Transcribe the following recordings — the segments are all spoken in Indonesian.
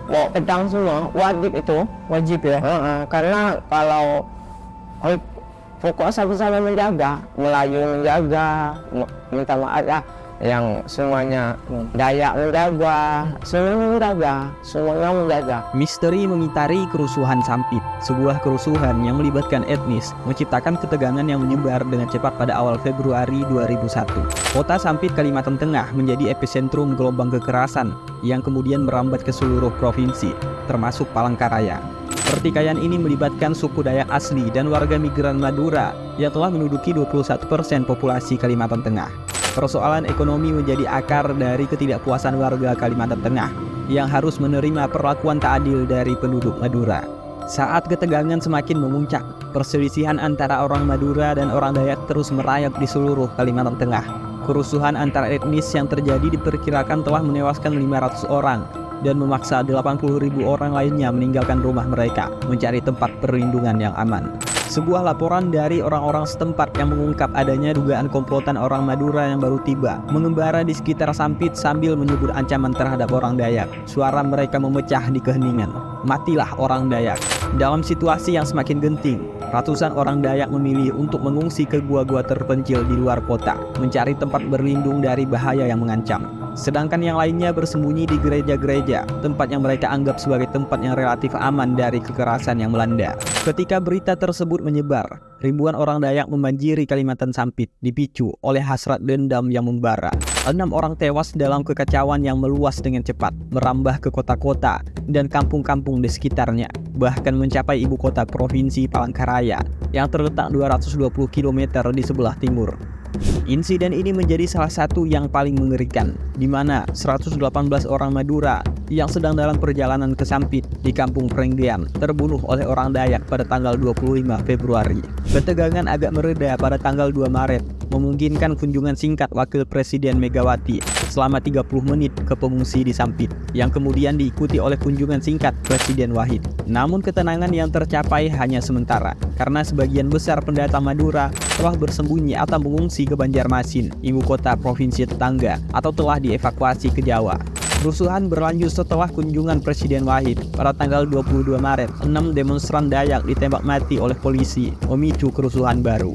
bawa pedang semua, wajib itu. Wajib ya. Karena kalau pokok sama-sama menjaga, Melayu menjaga, minta maaf ya, yang semuanya Dayak menjaga, semuanya menjaga. Misteri mengitari kerusuhan Sampit, sebuah kerusuhan yang melibatkan etnis, menciptakan ketegangan yang menyebar dengan cepat pada awal Februari 2001. Kota Sampit, Kalimantan Tengah menjadi epicentrum gelombang kekerasan yang kemudian merambat ke seluruh provinsi, termasuk Palangkaraya. Pertikaian ini melibatkan suku Dayak asli dan warga migran Madura yang telah menduduki 21% populasi Kalimantan Tengah. Persoalan ekonomi menjadi akar dari ketidakpuasan warga Kalimantan Tengah yang harus menerima perlakuan tak adil dari penduduk Madura. Saat ketegangan semakin memuncak, perselisihan antara orang Madura dan orang Dayak terus merayap di seluruh Kalimantan Tengah. Kerusuhan antar etnis yang terjadi diperkirakan telah menewaskan 500 orang dan memaksa 80.000 orang lainnya meninggalkan rumah mereka mencari tempat perlindungan yang aman. Sebuah laporan dari orang-orang setempat yang mengungkap adanya dugaan komplotan orang Madura yang baru tiba mengembara di sekitar Sampit sambil menyebut ancaman terhadap orang Dayak. Suara mereka memecah di keheningan. Matilah orang Dayak. Dalam situasi yang semakin genting, ratusan orang Dayak memilih untuk mengungsi ke gua-gua terpencil di luar kota, mencari tempat berlindung dari bahaya yang mengancam. Sedangkan yang lainnya bersembunyi di gereja-gereja, tempat yang mereka anggap sebagai tempat yang relatif aman dari kekerasan yang melanda. Ketika berita tersebut menyebar, ribuan orang Dayak membanjiri Kalimantan Sampit dipicu oleh hasrat dendam yang membara. 6 orang tewas dalam kekacauan yang meluas dengan cepat, merambah ke kota-kota dan kampung-kampung di sekitarnya, bahkan mencapai ibu kota provinsi Palangkaraya yang terletak 220 km di sebelah timur. Insiden ini menjadi salah satu yang paling mengerikan, di mana 118 orang Madura yang sedang dalam perjalanan ke Sampit di Kampung Prenggean terbunuh oleh orang Dayak pada tanggal 25 Februari. Ketegangan agak mereda pada tanggal 2 Maret, memungkinkan kunjungan singkat Wakil Presiden Megawati selama 30 menit ke pengungsi di Sampit, yang kemudian diikuti oleh kunjungan singkat Presiden Wahid. Namun ketenangan yang tercapai hanya sementara, karena sebagian besar pendatang Madura telah bersembunyi atau mengungsi ke Banjarmasin, ibu kota provinsi tetangga, atau telah dievakuasi ke Jawa. Kerusuhan berlanjut setelah kunjungan Presiden Wahid. Pada tanggal 22 Maret, 6 demonstran Dayak ditembak mati oleh polisi, memicu kerusuhan baru.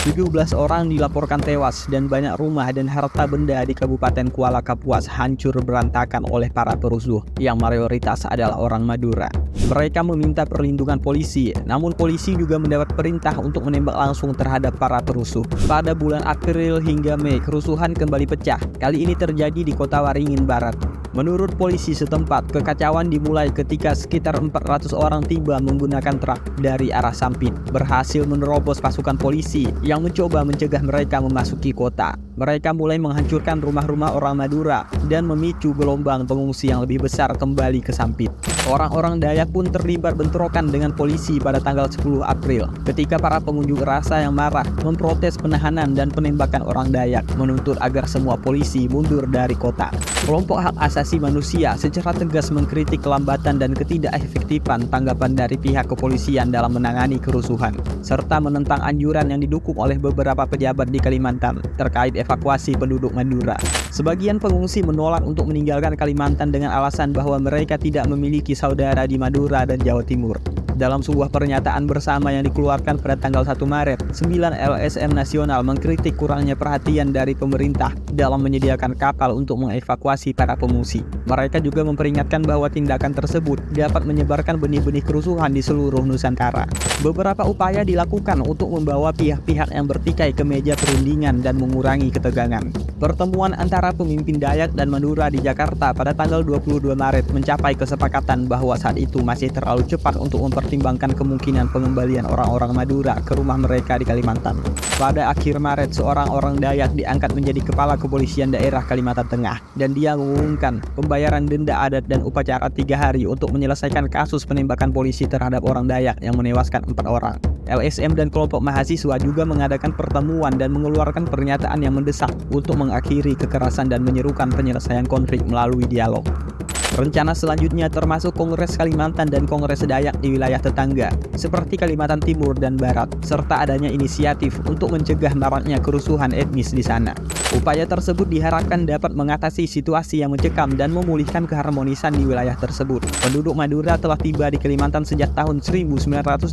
17 orang dilaporkan tewas dan banyak rumah dan harta benda di Kabupaten Kuala Kapuas hancur berantakan oleh para perusuh yang mayoritas adalah orang Madura. Mereka meminta perlindungan polisi, namun polisi juga mendapat perintah untuk menembak langsung terhadap para perusuh. Pada bulan April hingga Mei, kerusuhan kembali pecah. Kali ini terjadi di kota Waringin Barat. Menurut polisi setempat, kekacauan dimulai ketika sekitar 400 orang tiba menggunakan truk dari arah Sampit, berhasil menerobos pasukan polisi yang mencoba mencegah mereka memasuki kota. Mereka mulai menghancurkan rumah-rumah orang Madura dan memicu gelombang pengungsi yang lebih besar kembali ke Sampit. Orang-orang Dayak pun terlibat bentrokan dengan polisi pada tanggal 10 April ketika para pengunjuk rasa yang marah memprotes penahanan dan penembakan orang Dayak, menuntut agar semua polisi mundur dari kota. Kelompok hak asasi manusia secara tegas mengkritik kelambatan dan ketidakefektifan tanggapan dari pihak kepolisian dalam menangani kerusuhan, serta menentang anjuran yang didukung oleh beberapa pejabat di Kalimantan terkait evakuasi penduduk Madura. Sebagian pengungsi menolak untuk meninggalkan Kalimantan dengan alasan bahwa mereka tidak memiliki saudara di Madura dan Jawa Timur. Dalam sebuah pernyataan bersama yang dikeluarkan pada tanggal 1 Maret, 9 LSM nasional mengkritik kurangnya perhatian dari pemerintah dalam menyediakan kapal untuk mengevakuasi para pengungsi. Mereka juga memperingatkan bahwa tindakan tersebut dapat menyebarkan benih-benih kerusuhan di seluruh Nusantara. Beberapa upaya dilakukan untuk membawa pihak-pihak yang bertikai ke meja perundingan dan mengurangi ketegangan. Pertemuan antara pemimpin Dayak dan Madura di Jakarta pada tanggal 22 Maret mencapai kesepakatan bahwa saat itu masih terlalu cepat untuk mempertimbangkan kemungkinan pengembalian orang-orang Madura ke rumah mereka di Kalimantan. Pada akhir Maret, seorang orang Dayak diangkat menjadi kepala kepolisian daerah Kalimantan Tengah, dan dia mengumumkan pembayaran denda adat dan upacara 3 hari untuk menyelesaikan kasus penembakan polisi terhadap orang Dayak yang menewaskan 4 orang. LSM dan kelompok mahasiswa juga mengadakan pertemuan dan mengeluarkan pernyataan yang mendesak untuk mengakhiri kekerasan dan menyerukan penyelesaian konflik melalui dialog. Rencana selanjutnya termasuk Kongres Kalimantan dan Kongres Dayak di wilayah tetangga, seperti Kalimantan Timur dan Barat, serta adanya inisiatif untuk mencegah maraknya kerusuhan etnis di sana. Upaya tersebut diharapkan dapat mengatasi situasi yang mencekam dan memulihkan keharmonisan di wilayah tersebut. Penduduk Madura telah tiba di Kalimantan sejak tahun 1930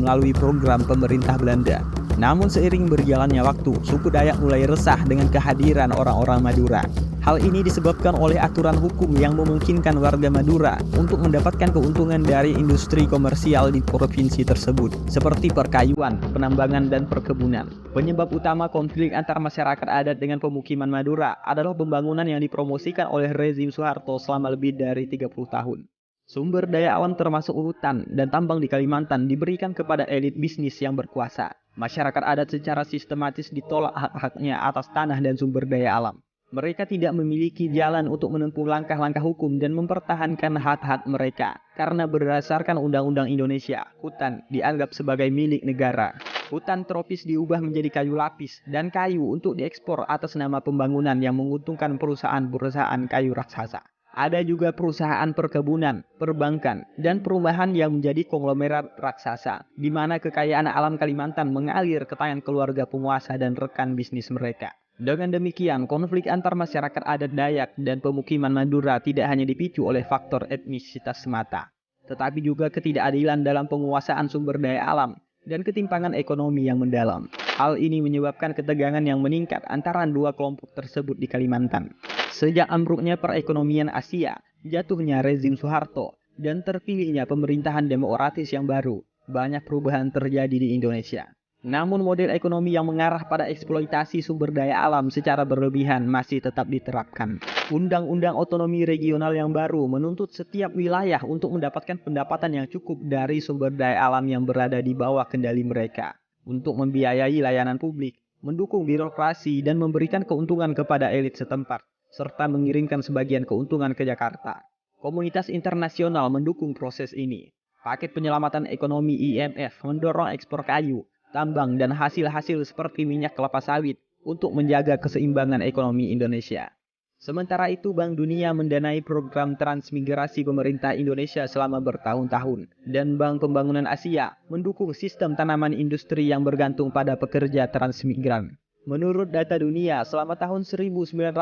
melalui program pemerintah Belanda. Namun seiring berjalannya waktu, suku Dayak mulai resah dengan kehadiran orang-orang Madura. Hal ini disebabkan oleh aturan hukum yang memungkinkan warga Madura untuk mendapatkan keuntungan dari industri komersial di provinsi tersebut, seperti perkayuan, penambangan, dan perkebunan. Penyebab utama konflik antar masyarakat adat dengan pemukiman Madura adalah pembangunan yang dipromosikan oleh rezim Soeharto selama lebih dari 30 tahun. Sumber daya alam termasuk hutan dan tambang di Kalimantan diberikan kepada elit bisnis yang berkuasa. Masyarakat adat secara sistematis ditolak hak-haknya atas tanah dan sumber daya alam. Mereka tidak memiliki jalan untuk menempuh langkah-langkah hukum dan mempertahankan hak-hak mereka. Karena berdasarkan Undang-Undang Indonesia, hutan dianggap sebagai milik negara. Hutan tropis diubah menjadi kayu lapis dan kayu untuk diekspor atas nama pembangunan yang menguntungkan perusahaan-perusahaan kayu raksasa. Ada juga perusahaan perkebunan, perbankan, dan perumahan yang menjadi konglomerat raksasa, di mana kekayaan alam Kalimantan mengalir ke tangan keluarga penguasa dan rekan bisnis mereka. Dengan demikian, konflik antar masyarakat adat Dayak dan pemukiman Madura tidak hanya dipicu oleh faktor etnisitas semata, tetapi juga ketidakadilan dalam penguasaan sumber daya alam dan ketimpangan ekonomi yang mendalam. Hal ini menyebabkan ketegangan yang meningkat antara dua kelompok tersebut di Kalimantan. Sejak ambruknya perekonomian Asia, jatuhnya rezim Soeharto, dan terpilihnya pemerintahan demokratis yang baru, banyak perubahan terjadi di Indonesia. Namun model ekonomi yang mengarah pada eksploitasi sumber daya alam secara berlebihan masih tetap diterapkan. Undang-undang otonomi regional yang baru menuntut setiap wilayah untuk mendapatkan pendapatan yang cukup dari sumber daya alam yang berada di bawah kendali mereka, untuk membiayai layanan publik, mendukung birokrasi, dan memberikan keuntungan kepada elit setempat, serta mengirimkan sebagian keuntungan ke Jakarta. Komunitas internasional mendukung proses ini. Paket penyelamatan ekonomi IMF mendorong ekspor kayu, tambang, dan hasil-hasil seperti minyak kelapa sawit untuk menjaga keseimbangan ekonomi Indonesia. Sementara itu, Bank Dunia mendanai program transmigrasi pemerintah Indonesia selama bertahun-tahun, dan Bank Pembangunan Asia mendukung sistem tanaman industri yang bergantung pada pekerja transmigran. Menurut data dunia, selama tahun 1980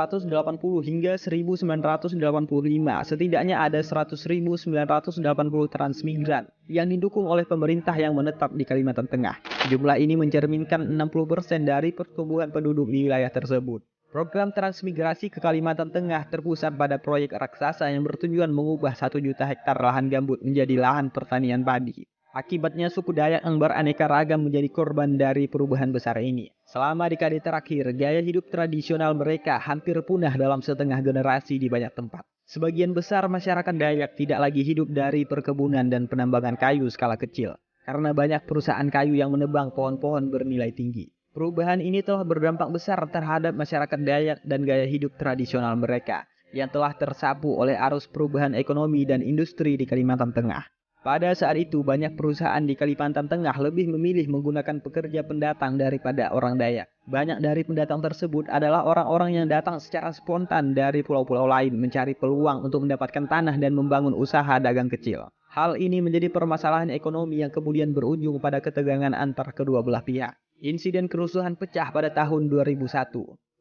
hingga 1985, setidaknya ada 100.980 transmigran yang didukung oleh pemerintah yang menetap di Kalimantan Tengah. Jumlah ini mencerminkan 60% dari pertumbuhan penduduk di wilayah tersebut. Program transmigrasi ke Kalimantan Tengah terpusat pada proyek raksasa yang bertujuan mengubah 1 juta hektar lahan gambut menjadi lahan pertanian padi. Akibatnya suku Dayak yang beraneka ragam menjadi korban dari perubahan besar ini. Selama dekade terakhir, gaya hidup tradisional mereka hampir punah dalam setengah generasi di banyak tempat. Sebagian besar masyarakat Dayak tidak lagi hidup dari perkebunan dan penambangan kayu skala kecil, karena banyak perusahaan kayu yang menebang pohon-pohon bernilai tinggi. Perubahan ini telah berdampak besar terhadap masyarakat Dayak dan gaya hidup tradisional mereka, yang telah tersapu oleh arus perubahan ekonomi dan industri di Kalimantan Tengah. Pada saat itu, banyak perusahaan di Kalimantan Tengah lebih memilih menggunakan pekerja pendatang daripada orang Dayak. Banyak dari pendatang tersebut adalah orang-orang yang datang secara spontan dari pulau-pulau lain mencari peluang untuk mendapatkan tanah dan membangun usaha dagang kecil. Hal ini menjadi permasalahan ekonomi yang kemudian berujung pada ketegangan antar kedua belah pihak. Insiden kerusuhan pecah pada tahun 2001.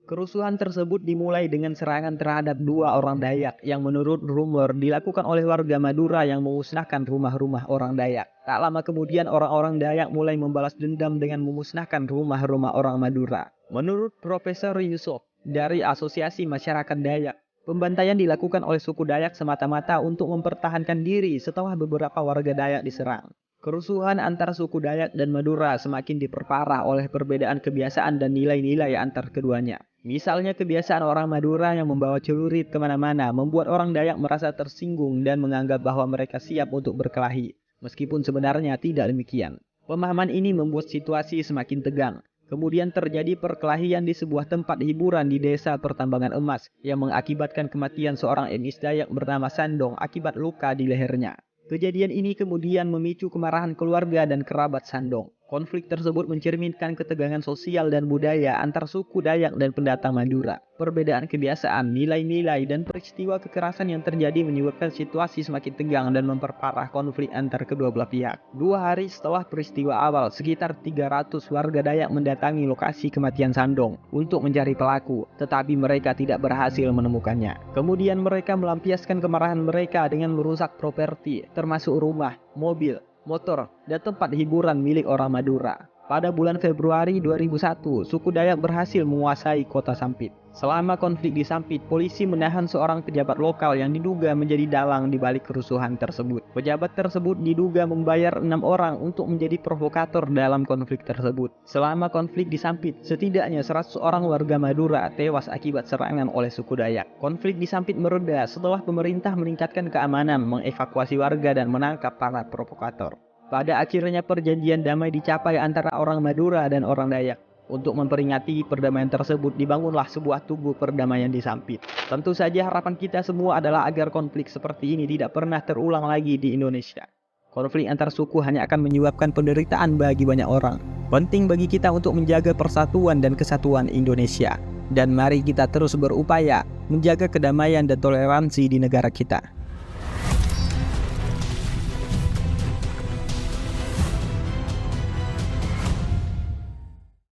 Kerusuhan tersebut dimulai dengan serangan terhadap 2 orang Dayak yang menurut rumor dilakukan oleh warga Madura yang memusnahkan rumah-rumah orang Dayak. Tak lama kemudian orang-orang Dayak mulai membalas dendam dengan memusnahkan rumah-rumah orang Madura. Menurut Profesor Yusuf dari Asosiasi Masyarakat Dayak, pembantaian dilakukan oleh suku Dayak semata-mata untuk mempertahankan diri setelah beberapa warga Dayak diserang. Kerusuhan antara suku Dayak dan Madura semakin diperparah oleh perbedaan kebiasaan dan nilai-nilai antar keduanya. Misalnya kebiasaan orang Madura yang membawa celurit kemana-mana membuat orang Dayak merasa tersinggung dan menganggap bahwa mereka siap untuk berkelahi, meskipun sebenarnya tidak demikian. Pemahaman ini membuat situasi semakin tegang. Kemudian terjadi perkelahian di sebuah tempat hiburan di desa pertambangan emas yang mengakibatkan kematian seorang etnis Dayak bernama Sandong akibat luka di lehernya. Kejadian ini kemudian memicu kemarahan keluarga dan kerabat Sandong. Konflik tersebut mencerminkan ketegangan sosial dan budaya antar suku Dayak dan pendatang Madura. Perbedaan kebiasaan, nilai-nilai, dan peristiwa kekerasan yang terjadi menyebabkan situasi semakin tegang dan memperparah konflik antar kedua belah pihak. 2 hari setelah peristiwa awal, sekitar 300 warga Dayak mendatangi lokasi kematian Sandong untuk mencari pelaku, tetapi mereka tidak berhasil menemukannya. Kemudian mereka melampiaskan kemarahan mereka dengan merusak properti, termasuk rumah, mobil, motor, dan tempat hiburan milik orang Madura. Pada bulan Februari 2001, suku Dayak berhasil menguasai kota Sampit. Selama konflik di Sampit, polisi menahan seorang pejabat lokal yang diduga menjadi dalang di balik kerusuhan tersebut. Pejabat tersebut diduga membayar 6 orang untuk menjadi provokator dalam konflik tersebut. Selama konflik di Sampit, setidaknya 100 orang warga Madura tewas akibat serangan oleh suku Dayak. Konflik di Sampit mereda setelah pemerintah meningkatkan keamanan, mengevakuasi warga, dan menangkap para provokator. Pada akhirnya perjanjian damai dicapai antara orang Madura dan orang Dayak. Untuk memperingati perdamaian tersebut dibangunlah sebuah tugu perdamaian di Sampit. Tentu saja harapan kita semua adalah agar konflik seperti ini tidak pernah terulang lagi di Indonesia. Konflik antar suku hanya akan menyebabkan penderitaan bagi banyak orang. Penting bagi kita untuk menjaga persatuan dan kesatuan Indonesia. Dan mari kita terus berupaya menjaga kedamaian dan toleransi di negara kita.